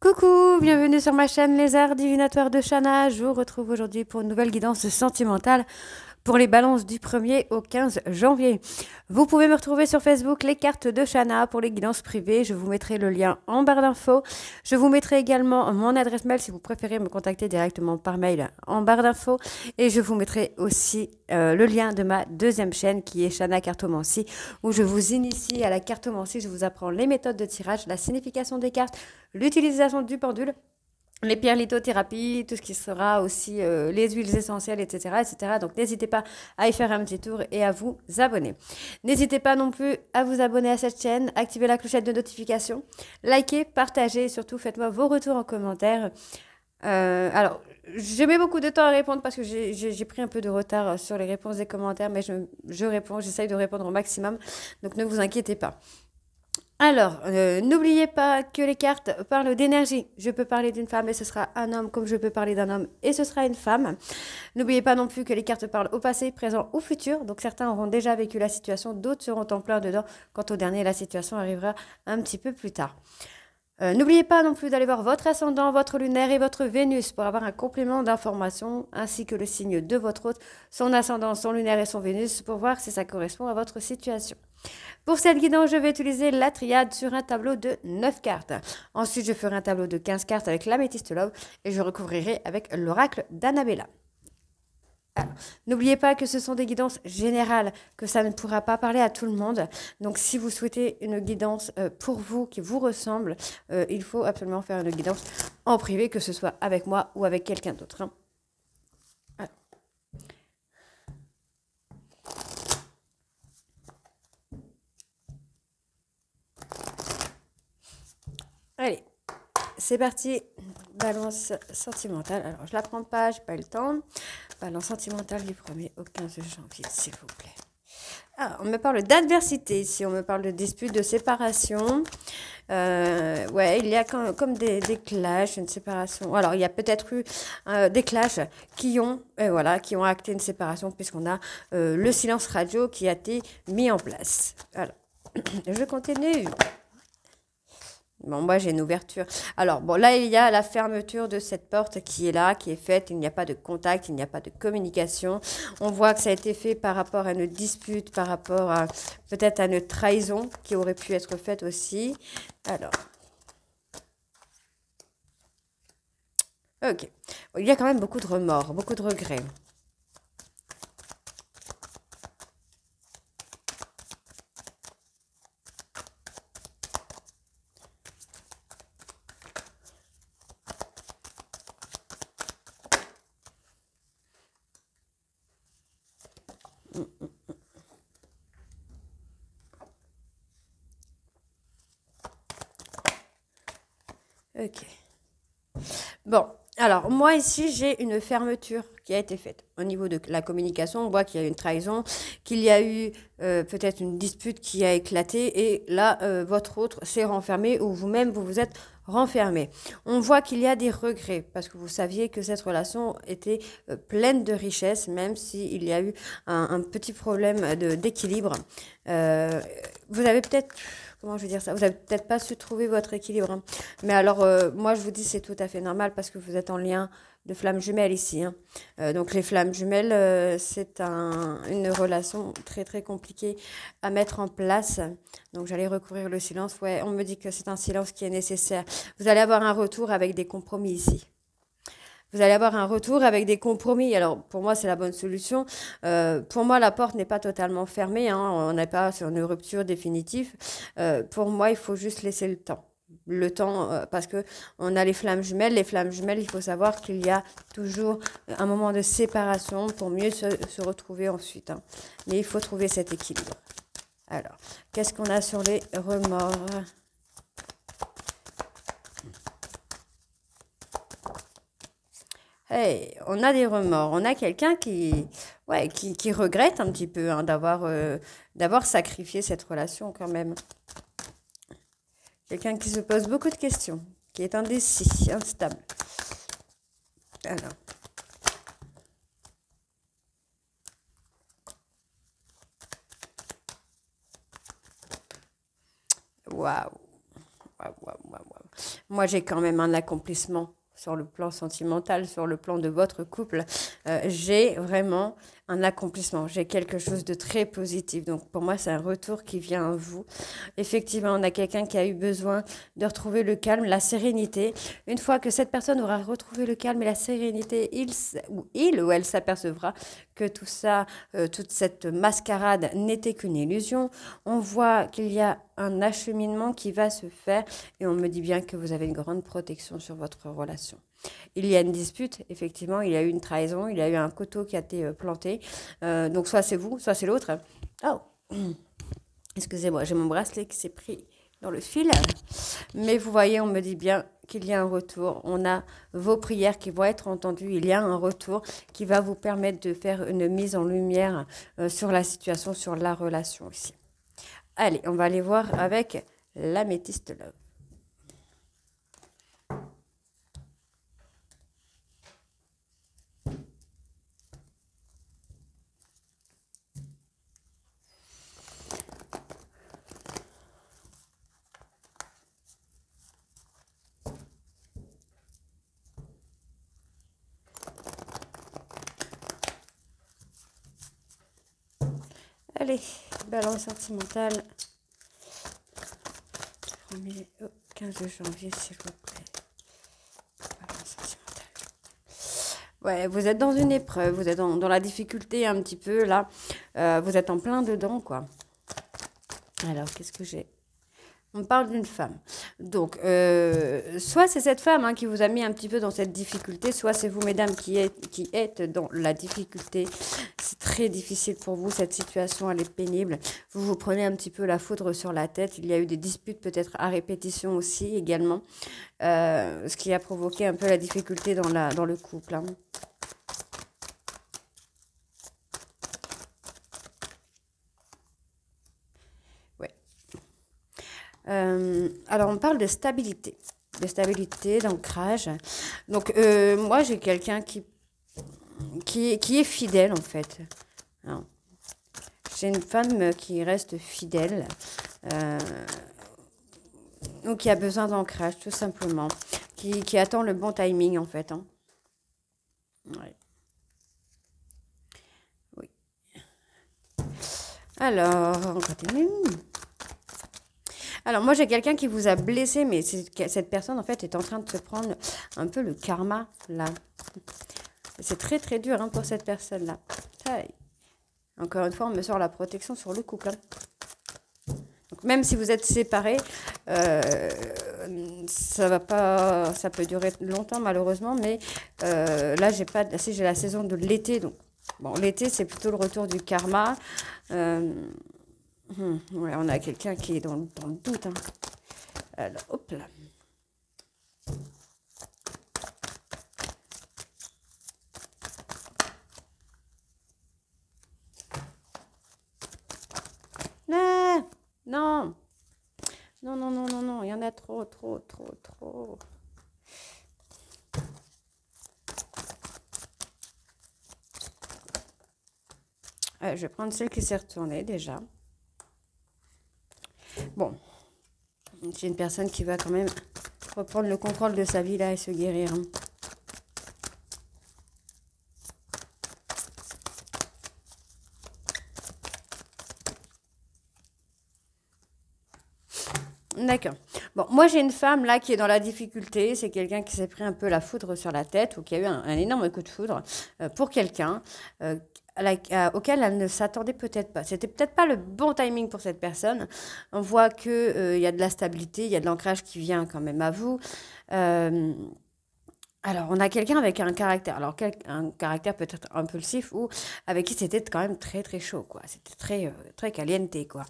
Coucou, bienvenue sur ma chaîne Les Arts Divinatoires de Shana. Je vous retrouve aujourd'hui pour une nouvelle guidance sentimentale pour les balances du 1er au 15 janvier. Vous pouvez me retrouver sur Facebook Les Cartes de Shana pour les guidances privées. Je vous mettrai le lien en barre d'infos. Je vous mettrai également mon adresse mail si vous préférez me contacter directement par mail en barre d'infos. Et je vous mettrai aussi le lien de ma deuxième chaîne qui est Shana Cartomancie où je vous initie à la cartomancie. Je vous apprends les méthodes de tirage, la signification des cartes, l'utilisation du pendule, les pierres lithothérapies, tout ce qui sera aussi les huiles essentielles, etc., etc. Donc n'hésitez pas à y faire un petit tour et à vous abonner. N'hésitez pas non plus à vous abonner à cette chaîne, activer la clochette de notification, likez, partagez et surtout faites-moi vos retours en commentaire. Alors, je mets beaucoup de temps à répondre parce que j'ai pris un peu de retard sur les réponses des commentaires, mais je réponds, j'essaye de répondre au maximum, donc ne vous inquiétez pas. Alors, n'oubliez pas que les cartes parlent d'énergie. Je peux parler d'une femme et ce sera un homme, comme je peux parler d'un homme et ce sera une femme. N'oubliez pas non plus que les cartes parlent au passé, présent ou futur. Donc certains auront déjà vécu la situation, d'autres seront en plein dedans. Quant au dernier, la situation arrivera un petit peu plus tard. N'oubliez pas non plus d'aller voir votre ascendant, votre lunaire et votre Vénus pour avoir un complément d'information, ainsi que le signe de votre hôte, son ascendant, son lunaire et son Vénus, pour voir si ça correspond à votre situation. Pour cette guidance, je vais utiliser la triade sur un tableau de 9 cartes. Ensuite, je ferai un tableau de 15 cartes avec l'améthyste love et je recouvrirai avec l'oracle d'Annabella. N'oubliez pas que ce sont des guidances générales, que ça ne pourra pas parler à tout le monde. Donc, si vous souhaitez une guidance pour vous, qui vous ressemble, il faut absolument faire une guidance en privé, que ce soit avec moi ou avec quelqu'un d'autre. Hein. Allez, c'est parti. Balance sentimentale. Alors, je la prends pas, j'ai pas eu le temps. Balance sentimentale du 1er au 15 janvier, s'il vous plaît. Ah, on me parle d'adversité ici, on me parle de disputes, de séparation. Ouais, il y a comme des clashs, une séparation. Alors, il y a peut-être eu des clashs qui ont acté une séparation, puisqu'on a le silence radio qui a été mis en place. Alors, je continue. Bon, moi, j'ai une ouverture. Alors, bon, là, il y a la fermeture de cette porte qui est là, qui est faite. Il n'y a pas de contact, il n'y a pas de communication. On voit que ça a été fait par rapport à une dispute, par rapport à peut-être à une trahison qui aurait pu être faite aussi. Alors, ok. Il y a quand même beaucoup de remords, beaucoup de regrets. Ok. Bon, alors moi ici j'ai une fermeture qui a été faite. Au niveau de la communication, on voit qu'il y a une trahison, qu'il y a eu peut-être une dispute qui a éclaté et là votre autre s'est renfermé ou vous-même vous vous êtes renfermé. On voit qu'il y a des regrets parce que vous saviez que cette relation était pleine de richesses, même s'il y a eu un petit problème d'équilibre. Vous avez peut-être, comment je veux dire ça, vous avez peut-être pas su trouver votre équilibre. Hein. Mais alors, moi, je vous dis, c'est tout à fait normal parce que vous êtes en lien de flammes jumelles ici. Hein. Donc, les flammes jumelles, c'est une relation très, très compliquée à mettre en place. Donc, j'allais recouvrir le silence. Ouais, on me dit que c'est un silence qui est nécessaire. Vous allez avoir un retour avec des compromis ici. Vous allez avoir un retour avec des compromis. Alors, pour moi, c'est la bonne solution. Pour moi, la porte n'est pas totalement fermée. Hein. On n'est pas sur une rupture définitive. Pour moi, il faut juste laisser le temps. Le temps, parce que on a les flammes jumelles. Les flammes jumelles, il faut savoir qu'il y a toujours un moment de séparation pour mieux se retrouver ensuite. Hein. Mais il faut trouver cet équilibre. Alors, qu'est-ce qu'on a sur les remords ? Hey, on a des remords. On a quelqu'un qui regrette un petit peu hein, d'avoir sacrifié cette relation quand même. Quelqu'un qui se pose beaucoup de questions, qui est indécis, instable. Alors, waouh. Waouh, waouh, waouh, waouh. Moi, j'ai quand même un accomplissement sur le plan sentimental, sur le plan de votre couple. J'ai vraiment un accomplissement. J'ai quelque chose de très positif. Donc, pour moi, c'est un retour qui vient à vous. Effectivement, on a quelqu'un qui a eu besoin de retrouver le calme, la sérénité. Une fois que cette personne aura retrouvé le calme et la sérénité, il ou elle s'apercevra que tout ça, toute cette mascarade n'était qu'une illusion. On voit qu'il y a un acheminement qui va se faire et on me dit bien que vous avez une grande protection sur votre relation. Il y a une dispute, effectivement, il y a eu une trahison, il y a eu un couteau qui a été planté. Donc soit c'est vous, soit c'est l'autre. Oh, excusez-moi, j'ai mon bracelet qui s'est pris dans le fil. Mais vous voyez, on me dit bien qu'il y a un retour. On a vos prières qui vont être entendues. Il y a un retour qui va vous permettre de faire une mise en lumière sur la situation, sur la relation aussi. Allez, on va aller voir avec l'améthyste love. Allez, balance sentimentale. 1er au 15 janvier, s'il vous plaît. Balance sentimentale. Ouais, vous êtes dans une épreuve, vous êtes dans la difficulté un petit peu, là. Vous êtes en plein dedans, quoi. Alors, qu'est-ce que j'ai? On parle d'une femme. Donc, soit c'est cette femme qui vous a mis un petit peu dans cette difficulté, soit c'est vous, mesdames, qui êtes dans la difficulté. C'est très difficile pour vous, cette situation, elle est pénible. Vous vous prenez un petit peu la foudre sur la tête. Il y a eu des disputes peut-être à répétition aussi, également, ce qui a provoqué un peu la difficulté dans le couple. Alors, on parle de stabilité, d'ancrage. Donc, moi, j'ai quelqu'un qui est fidèle, en fait. Alors, j'ai une femme qui reste fidèle, donc qui a besoin d'ancrage, tout simplement, qui attend le bon timing, en fait. Ouais. Oui. Alors, on continue. Alors, moi, j'ai quelqu'un qui vous a blessé, mais cette personne, en fait, est en train de se prendre un peu le karma, là. C'est très, très dur pour cette personne-là. Encore une fois, on me sort la protection sur le couple. Donc, même si vous êtes séparés, ça peut durer longtemps, malheureusement, mais là, j'ai la saison de l'été. Donc, bon, l'été, c'est plutôt le retour du karma. Ouais, on a quelqu'un qui est dans le doute. Alors, hop là. Non, non, non, non, non, non, non, il y en a trop, trop, trop, trop. Je vais prendre celle qui s'est retournée déjà. Bon, j'ai une personne qui va quand même reprendre le contrôle de sa vie là et se guérir. D'accord. Bon, moi j'ai une femme là qui est dans la difficulté. C'est quelqu'un qui s'est pris un peu la foudre sur la tête ou qui a eu un énorme coup de foudre pour quelqu'un auquel elle ne s'attendait peut-être pas. C'était peut-être pas le bon timing pour cette personne. On voit que y a de la stabilité, il y a de l'ancrage qui vient quand même à vous. Alors, on a quelqu'un avec un caractère, un caractère peut-être impulsif ou avec qui c'était quand même très très chaud, quoi. C'était très très caliente, quoi.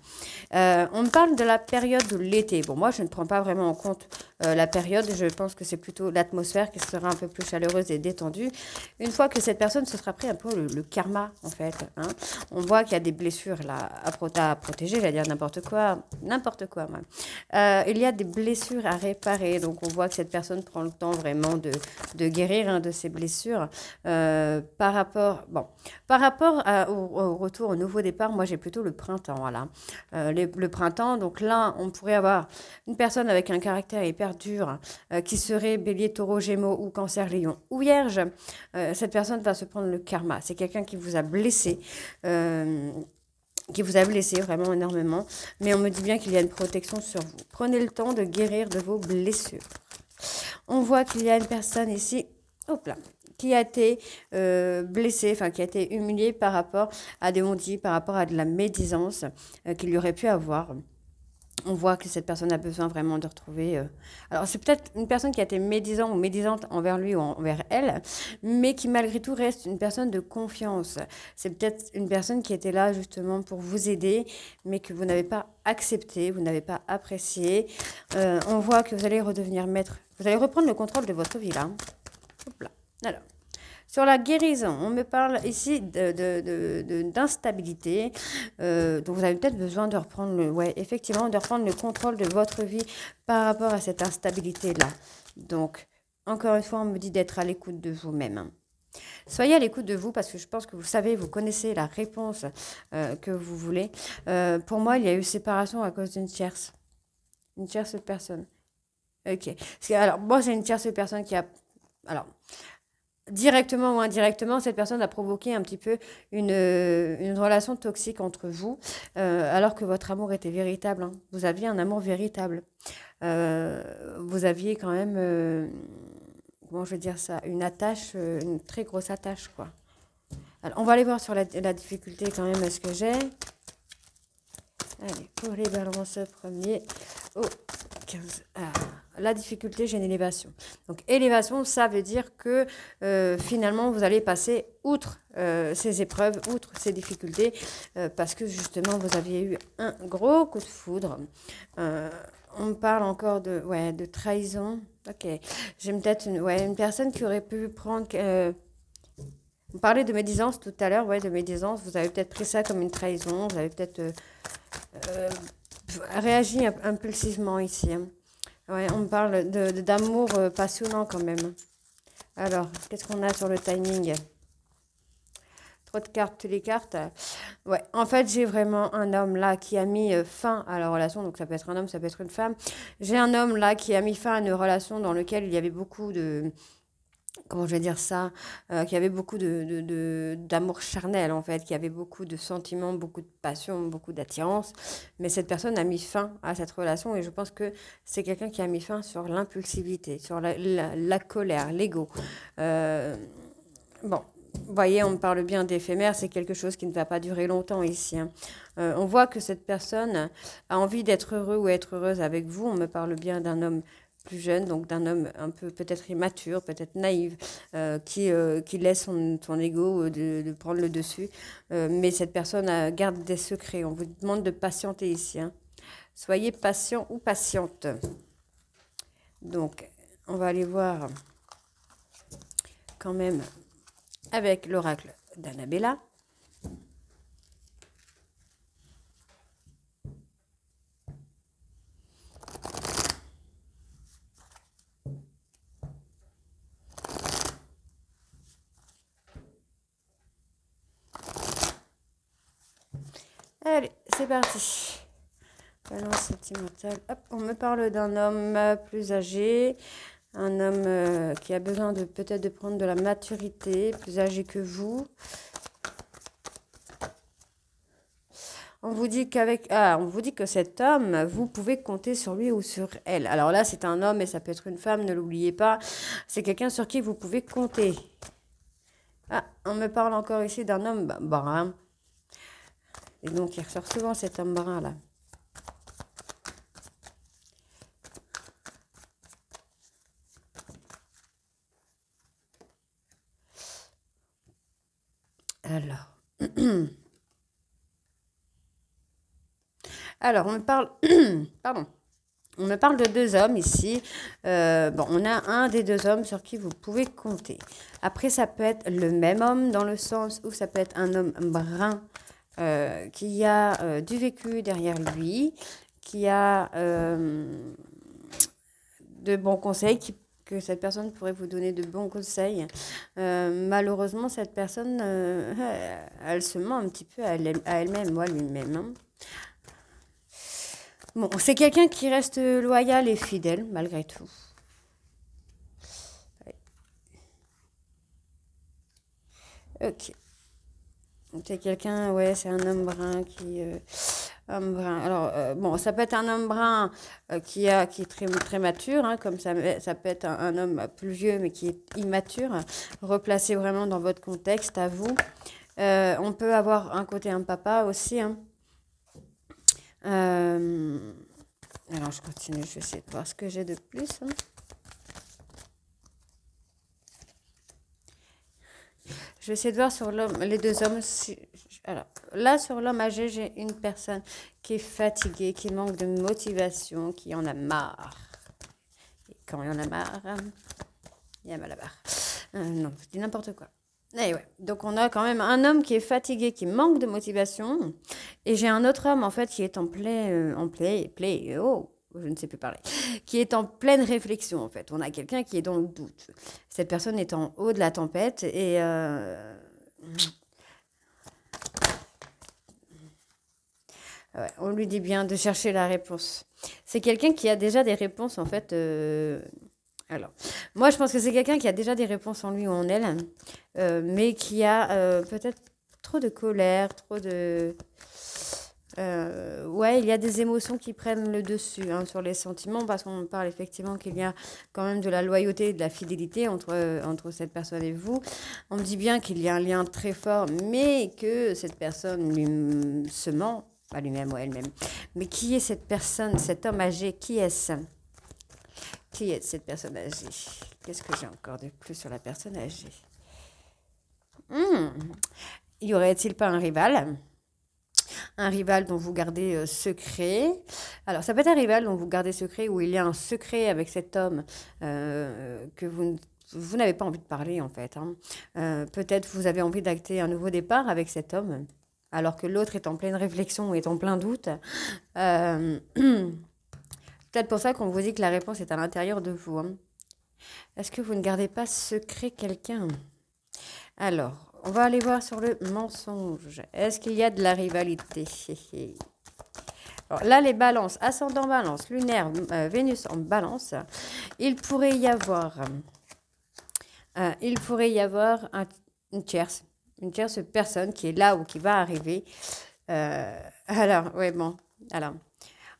On me parle de la période de l'été. Bon, moi, je ne prends pas vraiment en compte la période. Je pense que c'est plutôt l'atmosphère qui sera un peu plus chaleureuse et détendue. Une fois que cette personne se sera pris un peu le karma, en fait. On voit qu'il y a des blessures là à protéger. J'allais dire n'importe quoi, même. Il y a des blessures à réparer. Donc, on voit que cette personne prend le temps vraiment de guérir de ses blessures. Par rapport au retour, au nouveau départ, moi j'ai plutôt le printemps. Voilà. Le printemps, donc là, on pourrait avoir une personne avec un caractère hyper perdure, qui serait Bélier, Taureau, Gémeaux ou Cancer, Lion ou Vierge, cette personne va se prendre le karma. C'est quelqu'un qui vous a blessé. Qui vous a blessé vraiment énormément, mais on me dit bien qu'il y a une protection sur vous. Prenez le temps de guérir de vos blessures. On voit qu'il y a une personne ici, hop là, qui a été blessée, enfin qui a été humiliée par rapport à des on-dit, par rapport à de la médisance qu'il y aurait pu avoir. On voit que cette personne a besoin vraiment de retrouver... Alors, c'est peut-être une personne qui a été médisante ou médisante envers lui ou envers elle, mais qui malgré tout reste une personne de confiance. C'est peut-être une personne qui était là justement pour vous aider, mais que vous n'avez pas accepté, vous n'avez pas apprécié. On voit que vous allez redevenir maître. Vous allez reprendre le contrôle de votre vie, là. Hop là. Alors... Sur la guérison, on me parle ici d'instabilité. Donc vous avez peut-être besoin de reprendre effectivement, de reprendre le contrôle de votre vie par rapport à cette instabilité-là. Donc, encore une fois, on me dit d'être à l'écoute de vous-même. Soyez à l'écoute de vous parce que je pense que vous savez, vous connaissez la réponse que vous voulez. Pour moi, il y a eu séparation à cause d'une tierce personne. Ok. Alors, moi, c'est une tierce personne qui a... Alors... Directement ou indirectement, cette personne a provoqué un petit peu une relation toxique entre vous, alors que votre amour était véritable. Hein. Vous aviez un amour véritable. Vous aviez quand même, comment je vais dire ça, une attache, une très grosse attache, quoi. Alors, on va aller voir sur la difficulté quand même, est-ce que j'ai... Allez, pour les balances premier, 15. La difficulté, j'ai une élévation. Donc, élévation, ça veut dire que finalement, vous allez passer outre ces épreuves, outre ces difficultés, parce que justement, vous aviez eu un gros coup de foudre. On me parle encore de trahison. Ok, j'ai peut-être une personne qui aurait pu prendre... vous parlez de médisance tout à l'heure, de médisance. Vous avez peut-être pris ça comme une trahison. Vous avez peut-être réagi impulsivement ici. Hein. Ouais, on me parle d'amour passionnant quand même. Alors, qu'est-ce qu'on a sur le timing? Trop de cartes, toutes les cartes. Ouais, en fait, j'ai vraiment un homme là qui a mis fin à la relation. Donc, ça peut être un homme, ça peut être une femme. J'ai un homme là qui a mis fin à une relation dans laquelle il y avait beaucoup de... Comment je vais dire ça, qui avait beaucoup d'amour charnel en fait, qui avait beaucoup de sentiments, beaucoup de passion, beaucoup d'attirance. Mais cette personne a mis fin à cette relation et je pense que c'est quelqu'un qui a mis fin sur l'impulsivité, sur la colère, l'ego. Bon, vous voyez, on me parle bien d'éphémère, c'est quelque chose qui ne va pas durer longtemps ici. Hein. On voit que cette personne a envie d'être heureux ou être heureuse avec vous. On me parle bien d'un homme plus jeune, donc d'un homme un peu peut-être immature, peut-être naïf, qui laisse son ego de prendre le dessus. Mais cette personne garde des secrets. On vous demande de patienter ici. Hein. Soyez patient ou patiente. Donc, on va aller voir quand même avec l'oracle d'Annabella. Allez, c'est parti. Balance sentimentale. Hop, on me parle d'un homme plus âgé, un homme qui a besoin de peut-être de prendre de la maturité, plus âgé que vous. On vous dit on vous dit que cet homme, vous pouvez compter sur lui ou sur elle. Alors là, c'est un homme et ça peut être une femme, ne l'oubliez pas. C'est quelqu'un sur qui vous pouvez compter. Ah, on me parle encore ici d'un homme brun. Et donc, il ressort souvent cet homme brun là. Alors. Alors, on me parle... Pardon. On me parle de deux hommes ici. On a un des deux hommes sur qui vous pouvez compter. Après, ça peut être le même homme dans le sens où ça peut être un homme brun qui a du vécu derrière lui, qui a de bons conseils, que cette personne pourrait vous donner de bons conseils. Malheureusement, cette personne, elle se ment un petit peu à elle-même ou à lui-même. Hein. Bon, c'est quelqu'un qui reste loyal et fidèle, malgré tout. Ok. C'est quelqu'un, ouais, c'est un homme brun qui... homme brun. Alors, bon, ça peut être un homme brun qui est très mature, hein, comme ça peut être un homme plus vieux, mais qui est immature. Replacé vraiment dans votre contexte, à vous. On peut avoir un côté un papa aussi, hein. Euh, alors, je continue, je vais essayer de voir ce que j'ai de plus, hein. Je vais essayer de voir sur l'homme, les deux hommes. Alors, là, sur l'homme âgé, j'ai une personne qui est fatiguée, qui manque de motivation, qui en a marre. Et quand il en a marre, il y a mal à barre. Non, je dis n'importe quoi. Et ouais. Donc, on a quand même un homme qui est fatigué, qui manque de motivation. Et j'ai un autre homme, en fait, qui est oh, je ne sais plus parler, qui est en pleine réflexion, en fait. On a quelqu'un qui est dans le doute. Cette personne est en haut de la tempête et ouais, on lui dit bien de chercher la réponse. C'est quelqu'un qui a déjà des réponses, en fait. Alors, moi, je pense que c'est quelqu'un qui a déjà des réponses en lui ou en elle, mais qui a peut-être trop de colère, trop de... ouais, il y a des émotions qui prennent le dessus, hein, sur les sentiments, parce qu'on parle effectivement qu'il y a quand même de la loyauté et de la fidélité entre cette personne et vous. On me dit bien qu'il y a un lien très fort, mais que cette personne se ment, pas lui-même ou elle-même. Mais qui est cette personne, cet homme âgé? Qui est-ce? Qui est cette personne âgée? Qu'est-ce que j'ai encore de plus sur la personne âgée? Y aurait-il pas un rival? Un rival dont vous gardez secret. Alors, ça peut être un rival dont vous gardez secret, où il y a un secret avec cet homme que vous n'avez pas envie de parler, en fait, hein. Peut-être vous avez envie d'acter un nouveau départ avec cet homme, alors que l'autre est en pleine réflexion ou est en plein doute. Euh, Peut-être pour ça qu'on vous dit que la réponse est à l'intérieur de vous, hein. Est-ce que vous ne gardez pas secret quelqu'un? Alors, on va aller voir sur le mensonge. Est-ce qu'il y a de la rivalité? Alors là, les balances, ascendant balance, lunaire, Vénus en balance, il pourrait y avoir, une tierce personne qui est là ou qui va arriver. Alors, ouais, bon, alors,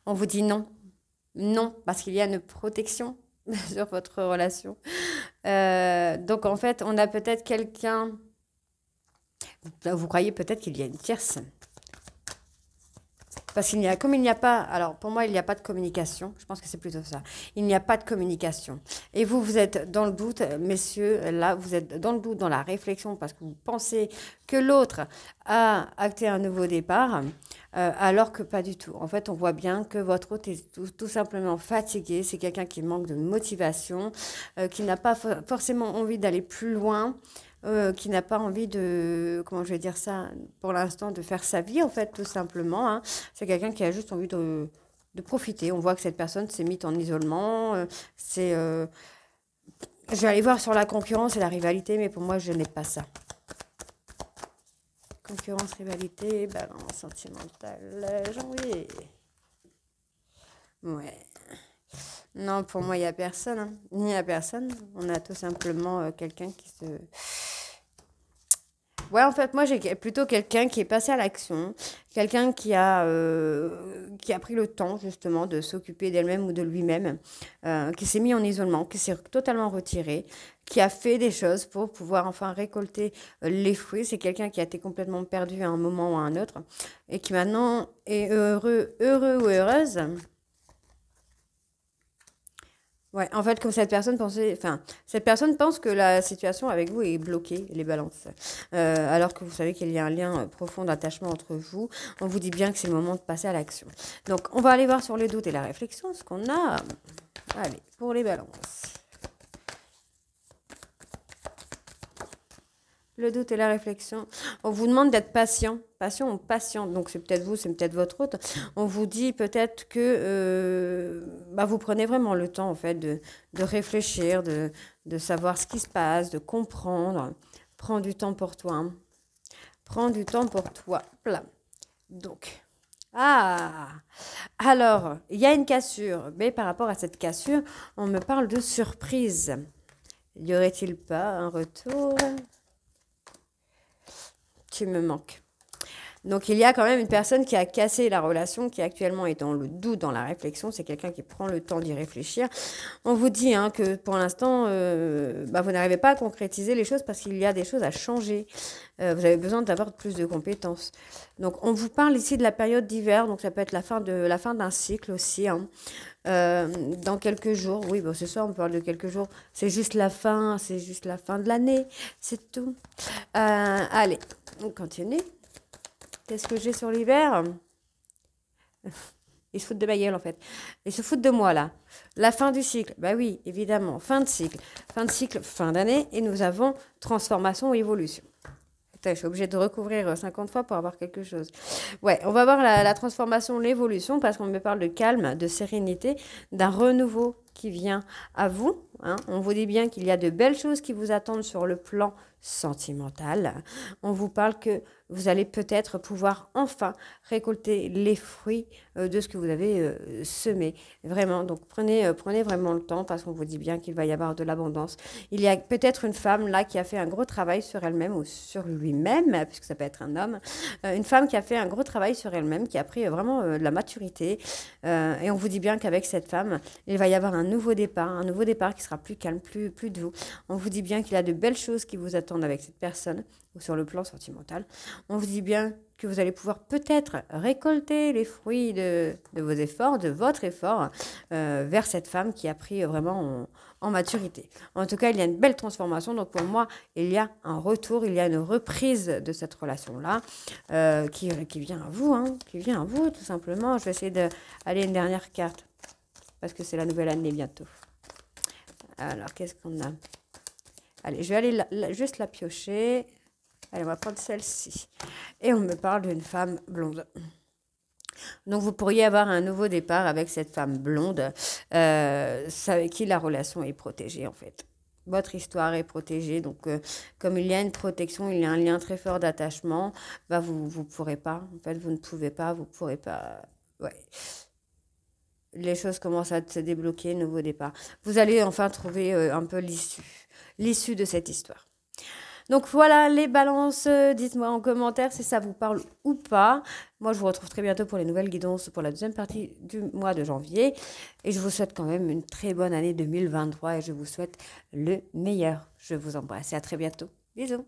on vous dit non. Non, parce qu'il y a une protection sur votre relation. Donc, en fait, on a peut-être quelqu'un... Vous croyez peut-être qu'il y a une tierce. Parce qu'il n'y a, comme il n'y a pas, alors pour moi, il n'y a pas de communication. Je pense que c'est plutôt ça. Il n'y a pas de communication. Et vous, vous êtes dans le doute, messieurs, là, vous êtes dans le doute, dans la réflexion, parce que vous pensez que l'autre a acté un nouveau départ, alors que pas du tout. En fait, on voit bien que votre hôte est tout simplement fatigué. C'est quelqu'un qui manque de motivation, qui n'a pas forcément envie d'aller plus loin, qui n'a pas envie de, comment je vais dire ça, pour l'instant, de faire sa vie, en fait, tout simplement, hein. C'est quelqu'un qui a juste envie de profiter. On voit que cette personne s'est mise en isolement. Je vais aller voir sur la concurrence et la rivalité, mais pour moi, je n'ai pas ça. Concurrence, rivalité, balance sentimentale, janvier. Ouais. Non, pour moi, il n'y a personne, hein. Il n'y a personne. On a tout simplement quelqu'un qui se... Ouais, en fait, moi, j'ai plutôt quelqu'un qui est passé à l'action, quelqu'un qui a pris le temps, justement, de s'occuper d'elle-même ou de lui-même, qui s'est mis en isolement, qui s'est totalement retiré, qui a fait des choses pour pouvoir enfin récolter les fruits. C'est quelqu'un qui a été complètement perdu à un moment ou à un autre et qui maintenant est heureux ou heureuse. Ouais, en fait, comme cette personne pense que la situation avec vous est bloquée, les balances. Alors que vous savez qu'il y a un lien profond d'attachement entre vous, on vous dit bien que c'est le moment de passer à l'action. Donc, on va aller voir sur les doutes et la réflexion ce qu'on a. Allez, pour les balances. Le doute et la réflexion. On vous demande d'être patient. Patient ou patiente. Donc, c'est peut-être vous, c'est peut-être votre hôte. On vous dit peut-être que vous prenez vraiment le temps, en fait, de réfléchir, de savoir ce qui se passe, de comprendre. Prends du temps pour toi, hein. Prends du temps pour toi. Voilà. Donc, Ah! Alors, il y a une cassure, mais par rapport à cette cassure, on me parle de surprise. Y aurait-il pas un retour? Tu me manques. Donc il y a quand même une personne qui a cassé la relation, qui actuellement est dans le doute, dans la réflexion. C'est quelqu'un qui prend le temps d'y réfléchir. On vous dit hein, que pour l'instant, vous n'arrivez pas à concrétiser les choses parce qu'il y a des choses à changer. Vous avez besoin d'avoir plus de compétences. Donc on vous parle ici de la période d'hiver, donc ça peut être la fin d'un cycle aussi. Hein. Dans quelques jours, oui, bon, c'est ça, on parle de quelques jours. C'est juste la fin de l'année, c'est tout. Allez, on continue. Qu'est-ce que j'ai sur l'hiver? Ils se foutent de ma gueule en fait. Ils se foutent de moi là. La fin du cycle. Bah oui, évidemment. Fin de cycle. Fin de cycle, fin d'année. Et nous avons transformation ou évolution. Putain, je suis obligée de recouvrir 50 fois pour avoir quelque chose. Ouais, on va voir la transformation, l'évolution, parce qu'on me parle de calme, de sérénité, d'un renouveau qui vient à vous. Hein. On vous dit bien qu'il y a de belles choses qui vous attendent sur le plan sentimental. On vous parle que vous allez peut-être pouvoir enfin récolter les fruits de ce que vous avez semé. Vraiment, donc prenez vraiment le temps parce qu'on vous dit bien qu'il va y avoir de l'abondance. Il y a peut-être une femme là qui a fait un gros travail sur elle-même ou sur lui-même, puisque ça peut être un homme. Une femme qui a fait un gros travail sur elle-même, qui a pris vraiment de la maturité. Et on vous dit bien qu'avec cette femme, il va y avoir un nouveau départ qui sera plus calme, plus doux. On vous dit bien qu'il y a de belles choses qui vous attendent avec cette personne ou sur le plan sentimental. On vous dit bien que vous allez pouvoir peut-être récolter les fruits de vos efforts, de votre effort, vers cette femme qui a pris vraiment en maturité. En tout cas, il y a une belle transformation. Donc pour moi, il y a un retour, il y a une reprise de cette relation-là qui vient à vous, hein, qui vient à vous tout simplement. Je vais essayer d'aller une dernière carte parce que c'est la nouvelle année bientôt. Alors, qu'est-ce qu'on a? Allez, je vais aller juste la piocher. Allez, on va prendre celle-ci. Et on me parle d'une femme blonde. Donc, vous pourriez avoir un nouveau départ avec cette femme blonde, avec qui la relation est protégée, en fait. Votre histoire est protégée. Donc, comme il y a une protection, il y a un lien très fort d'attachement, vous pourrez pas. En fait, vous ne pouvez pas, vous pourrez pas. Ouais. Les choses commencent à se débloquer, nouveau départ. Vous allez enfin trouver un peu l'issue de cette histoire. Donc voilà les balances, dites-moi en commentaire si ça vous parle ou pas. Moi je vous retrouve très bientôt pour les nouvelles guidances pour la deuxième partie du mois de janvier. Et je vous souhaite quand même une très bonne année 2023 et je vous souhaite le meilleur. Je vous embrasse et à très bientôt. Bisous.